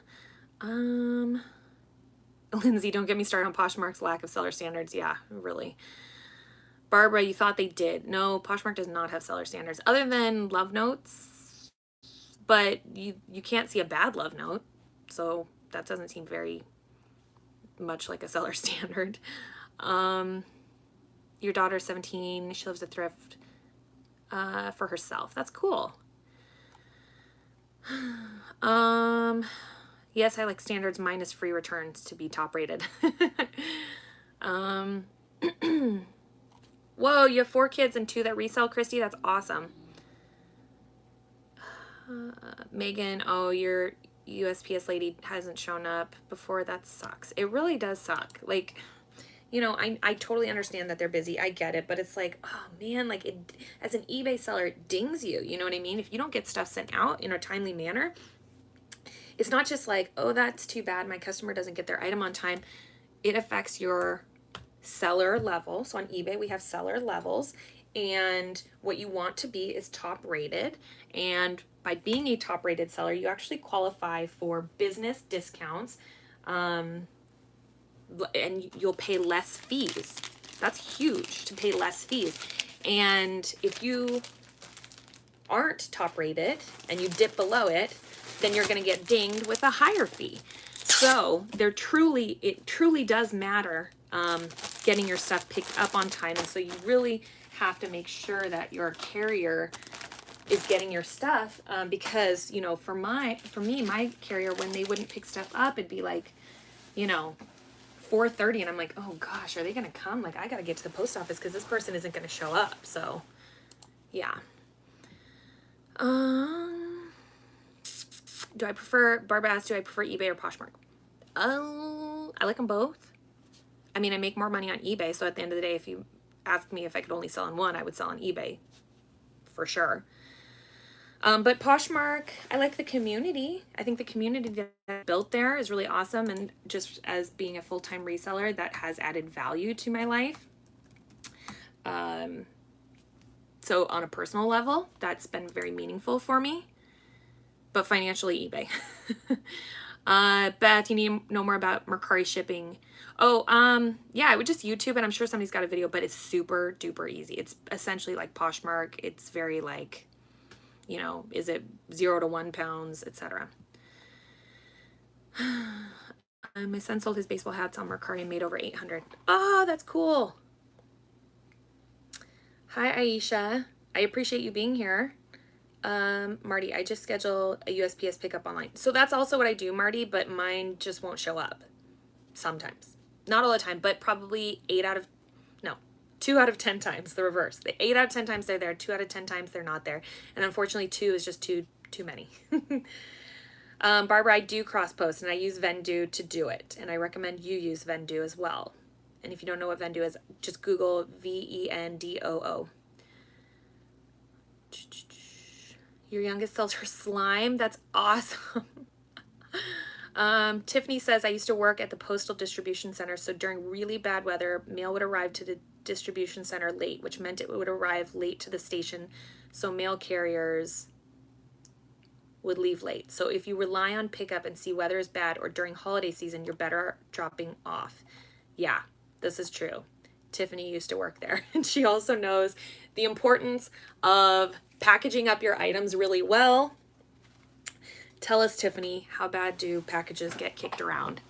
Lindsay, don't get me started on Poshmark's lack of seller standards. Yeah, really. Barbara, you thought they did. No, Poshmark does not have seller standards other than love notes, but you can't see a bad love note. So that doesn't seem very much like a seller standard. Your daughter's 17. She lives at Thrift for herself. That's cool. Yes, I like standards minus free returns to be top rated. Whoa, you have 4 kids and 2 that resell, Christy? That's awesome. Megan, oh, your USPS lady hasn't shown up before. That sucks. It really does suck. Like, you know, I totally understand that they're busy. I get it, but it's like, oh man, like it, as an eBay seller, it dings you. You know what I mean? If you don't get stuff sent out in a timely manner, it's not just like, oh, that's too bad, my customer doesn't get their item on time. It affects your seller level. So on eBay, we have seller levels, and what you want to be is top rated. And by being a top rated seller, you actually qualify for business discounts, and you'll pay less fees. That's huge, to pay less fees. And if you aren't top rated and you dip below it, then you're going to get dinged with a higher fee. So it truly does matter getting your stuff picked up on time. And so you really have to make sure that your carrier is getting your stuff, because, you know, for me, my carrier, when they wouldn't pick stuff up, it'd be like, you know, 4:30, and I'm like, oh gosh, are they gonna come? Like, I gotta get to the post office because this person isn't gonna show up. So yeah. Do I prefer, Barbara asked, do I prefer eBay or Poshmark? I like them both. I mean, I make more money on eBay, so at the end of the day, if you asked me if I could only sell on one, I would sell on eBay for sure. But Poshmark, I like the community. I think the community that built there is really awesome, and just as being a full-time reseller, that has added value to my life. So on a personal level, that's been very meaningful for me. But financially, eBay. Beth, you need to know more about Mercari shipping. Oh, yeah, I would just YouTube it. I'm sure somebody's got a video, but it's super duper easy. It's essentially like Poshmark. It's very like, you know, is it 0 to 1 pounds, etc. My son sold his baseball hats on Mercari and made over 800. Oh, that's cool. Hi, Aisha. I appreciate you being here. Marty, I just scheduled a USPS pickup online. So that's also what I do, Marty, but mine just won't show up sometimes. Not all the time, but probably 2 out of 10 times, the reverse. The 8 out of 10 times they're there, 2 out of 10 times they're not there. And unfortunately, 2 is just too many. Barbara, I do cross post and I use Vendoo to do it. And I recommend you use Vendoo as well. And if you don't know what Vendoo is, just Google VENDOO. Your youngest sells her slime. That's awesome. Tiffany says, I used to work at the postal distribution center. So during really bad weather, mail would arrive to the distribution center late, which meant it would arrive late to the station. So mail carriers would leave late. So if you rely on pickup and see weather is bad or during holiday season, you're better dropping off. Yeah, this is true. Tiffany used to work there, and she also knows the importance of packaging up your items really well. Tell us, Tiffany, how bad do packages get kicked around?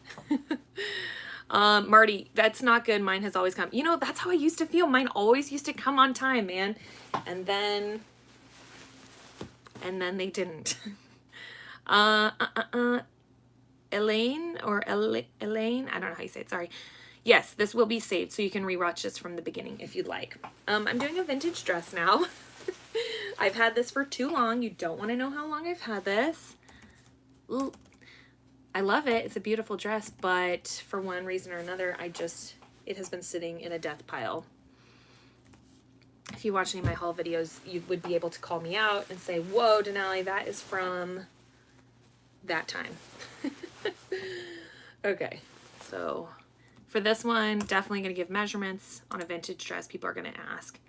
Marty, that's not good. Mine has always come. You know, that's how I used to feel. Mine always used to come on time, man. And then they didn't. Elaine, I don't know how you say it, sorry. Yes, this will be saved, so you can rewatch this from the beginning if you'd like. I'm doing a vintage dress now. I've had this for too long. You don't want to know how long I've had this. Ooh, I love it. It's a beautiful dress, but for one reason or another, it has been sitting in a death pile. If you watch any of my haul videos, you would be able to call me out and say, whoa, Denali, that is from that time. Okay, so for this one, definitely going to give measurements on a vintage dress. People are going to ask.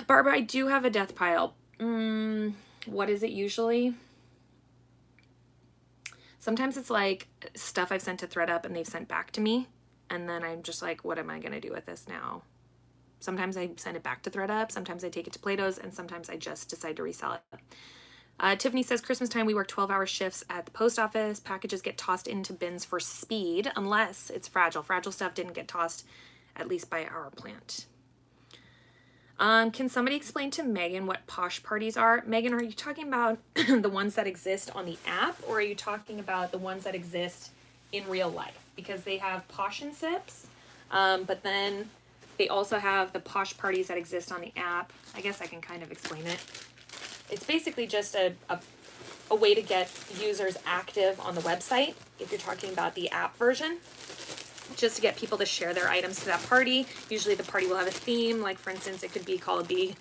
Barbara, I do have a death pile. What is it usually? Sometimes it's like stuff I've sent to ThreadUp and they've sent back to me. And then I'm just like, what am I going to do with this now? Sometimes I send it back to ThreadUp. Sometimes I take it to Plato's. And sometimes I just decide to resell it. Tiffany says, Christmas time, we work 12-hour shifts at the post office. Packages get tossed into bins for speed, unless it's fragile. Fragile stuff didn't get tossed, at least by our plant. Can somebody explain to Megan what Posh parties are? Megan, are you talking about the ones that exist on the app, or are you talking about the ones that exist in real life? Because they have Posh and Sips, but then they also have the Posh parties that exist on the app. I guess I can kind of explain it. It's basically just a way to get users active on the website, if you're talking about the app version, just to get people to share their items to that party. Usually the party will have a theme, like for instance, it could be called the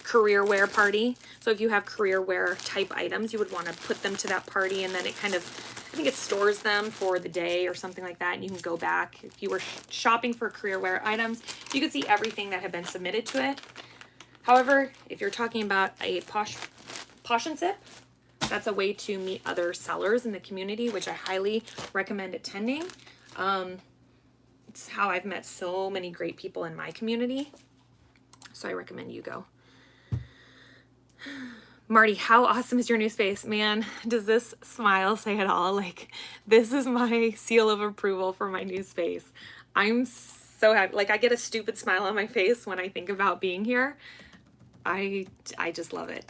career wear party. So if you have career wear type items, you would want to put them to that party, and then it kind of, I think it stores them for the day or something like that, and you can go back. If you were shopping for career wear items, you could see everything that had been submitted to it. However, if you're talking about a Posh and Sip, that's a way to meet other sellers in the community, which I highly recommend attending. It's how I've met so many great people in my community. So I recommend you go. Marty, how awesome is your new space? Man, does this smile say it all? Like, this is my seal of approval for my new space. I'm so happy. Like, I get a stupid smile on my face when I think about being here. I just love it.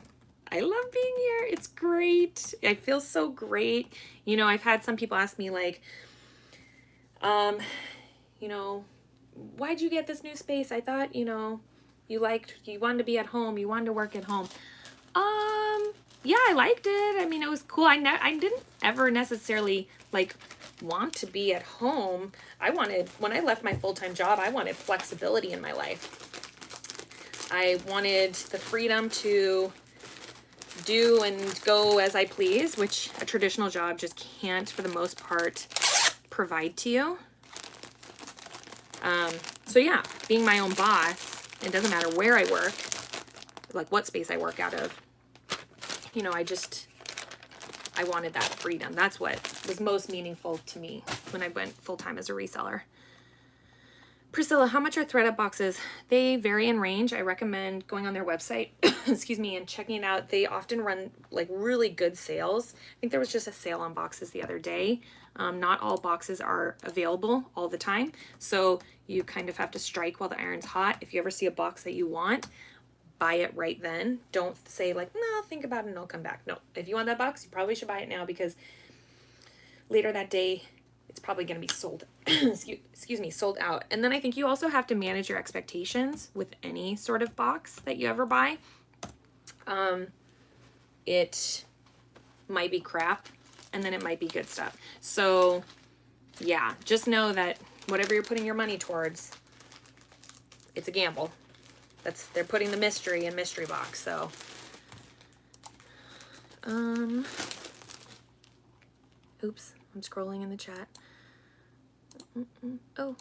I love being here. It's great. I feel so great. You know, I've had some people ask me like, you know, why'd you get this new space? I thought, you know, you wanted to be at home. You wanted to work at home. Yeah, I liked it. I mean, it was cool. I didn't ever necessarily like want to be at home. When I left my full-time job, I wanted flexibility in my life. I wanted the freedom to do and go as I please, which a traditional job just can't, for the most part, provide to you. So yeah, being my own boss, it doesn't matter where I work, like what space I work out of. You know, I wanted that freedom. That's what was most meaningful to me when I went full-time as a reseller. Priscilla, how much are ThredUp boxes? They vary in range. I recommend going on their website, excuse me, and checking it out. They often run like really good sales. I think there was just a sale on boxes the other day. Not all boxes are available all the time. So you kind of have to strike while the iron's hot. If you ever see a box that you want, buy it right then. Don't say like, no, I'll think about it and I'll come back. No, if you want that box, you probably should buy it now, because later that day, it's probably going to be sold, excuse me, sold out. And then I think you also have to manage your expectations with any sort of box that you ever buy. It might be crap, and then it might be good stuff. So yeah, just know that whatever you're putting your money towards, it's a gamble. They're putting the mystery in mystery box. So, oops, I'm scrolling in the chat. Oh.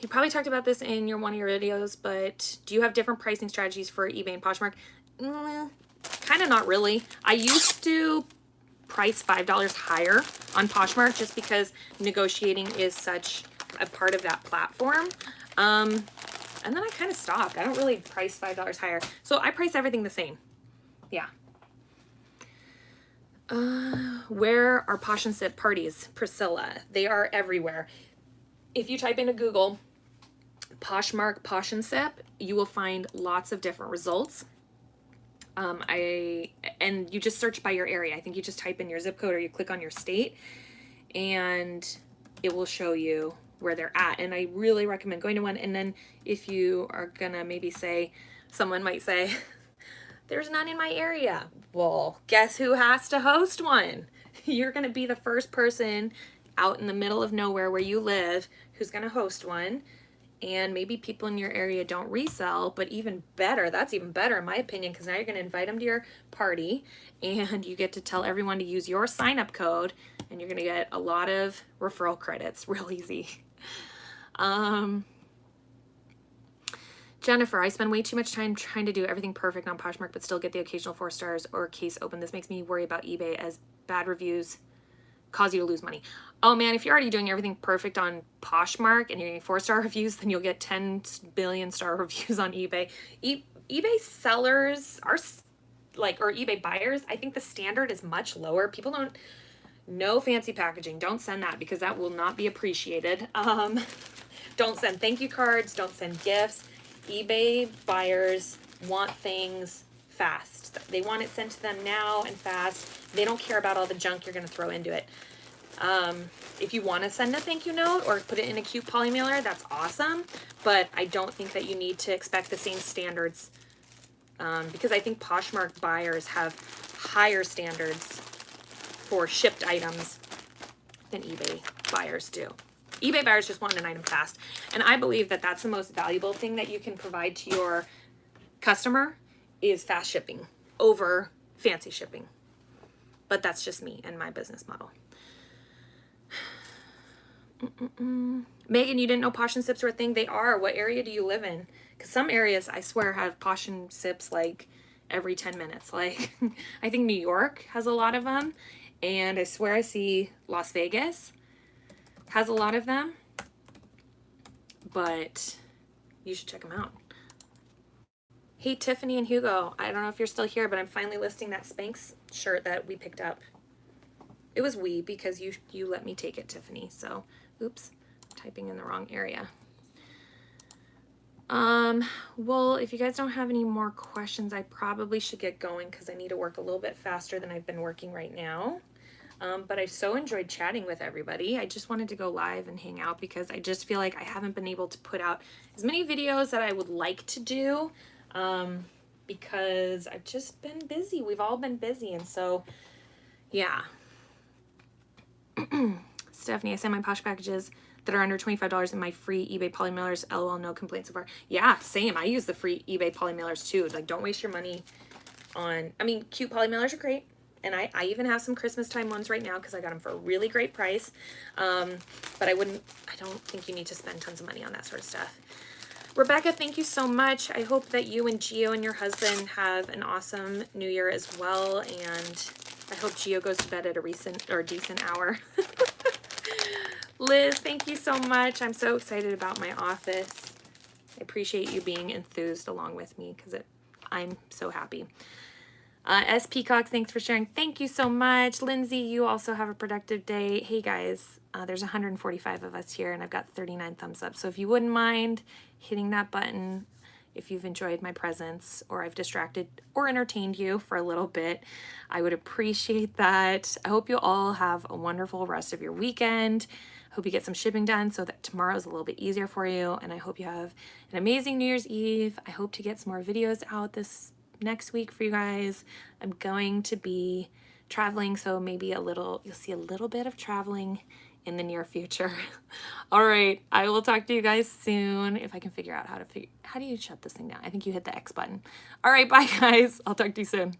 You probably talked about this in one of your videos, but do you have different pricing strategies for eBay and Poshmark? Kind of not really. I used to price $5 higher on Poshmark just because negotiating is such a part of that platform. And then I kind of stopped. I don't really price $5 higher. So I price everything the same. Yeah. Where are Posh and Sip parties? Priscilla. They are everywhere. If you type into Google Poshmark Posh and Sip, you will find lots of different results. And you just search by your area. I think you just type in your zip code or you click on your state and it will show you where they're at. And I really recommend going to one. And then if you are gonna maybe say, someone might say, there's none in my area. Well, guess who has to host one? You're gonna be the first person out in the middle of nowhere where you live who's gonna host one. And maybe people in your area don't resell, but even better, that's even better in my opinion, because now you're going to invite them to your party and you get to tell everyone to use your sign-up code and you're going to get a lot of referral credits real easy. Jennifer, I spend way too much time trying to do everything perfect on Poshmark, but still get the occasional 4 stars or case open. This makes me worry about eBay, as bad reviews cause you to lose money. Oh man, if you're already doing everything perfect on Poshmark and you're getting 4-star reviews, then you'll get 10 billion star reviews on eBay. eBay sellers are like, or eBay buyers, I think the standard is much lower. People don't, no fancy packaging. Don't send that, because that will not be appreciated. Don't send thank you cards. Don't send gifts. eBay buyers want things fast. They want it sent to them now and fast. They don't care about all the junk you're going to throw into it. If you want to send a thank you note or put it in a cute poly mailer, that's awesome. But I don't think that you need to expect the same standards, because I think Poshmark buyers have higher standards for shipped items than eBay buyers do. eBay buyers just want an item fast. And I believe that that's the most valuable thing that you can provide to your customer is fast shipping over fancy shipping. But that's just me and my business model. Megan, you didn't know Posh and Sips were a thing? They are. What area do you live in? Because some areas, I swear, have Posh and Sips like every 10 minutes. Like, I think New York has a lot of them. And I swear I see Las Vegas has a lot of them. But you should check them out. Hey, Tiffany and Hugo, I don't know if you're still here, but I'm finally listing that Spanx shirt that we picked up. It was we because you let me take it, Tiffany. So, oops, I'm typing in the wrong area. Well, if you guys don't have any more questions, I probably should get going because I need to work a little bit faster than I've been working right now. But I so enjoyed chatting with everybody. I just wanted to go live and hang out because I just feel like I haven't been able to put out as many videos that I would like to do, because I've just been busy. We've all been busy. And so, yeah. Stephanie, I sent my Posh packages that are under $25 in my free eBay poly mailers. LOL, no complaints so far. Yeah, same. I use the free eBay poly mailers too. Like, don't waste your money on, I mean, cute poly mailers are great. And I even have some Christmas time ones right now because I got them for a really great price. But I don't think you need to spend tons of money on that sort of stuff. Rebecca, thank you so much. I hope that you and Gio and your husband have an awesome New Year as well. And I hope Gio goes to bed at a decent hour. Liz, thank you so much. I'm so excited about my office. I appreciate you being enthused along with me because I'm so happy. S. Peacock, thanks for sharing. Thank you so much. Lindsay, you also have a productive day. Hey guys, there's 145 of us here and I've got 39 thumbs up. So if you wouldn't mind hitting that button, if you've enjoyed my presence or I've distracted or entertained you for a little bit, I would appreciate that. I hope you all have a wonderful rest of your weekend. I hope you get some shipping done so that tomorrow's a little bit easier for you. And I hope you have an amazing New Year's Eve. I hope to get some more videos out this next week for you guys. I'm going to be traveling, so maybe you'll see a little bit of traveling in the near future. All right, I will talk to you guys soon if I can figure out how do you shut this thing down. I think you hit the X button. All right, bye guys. I'll talk to you soon.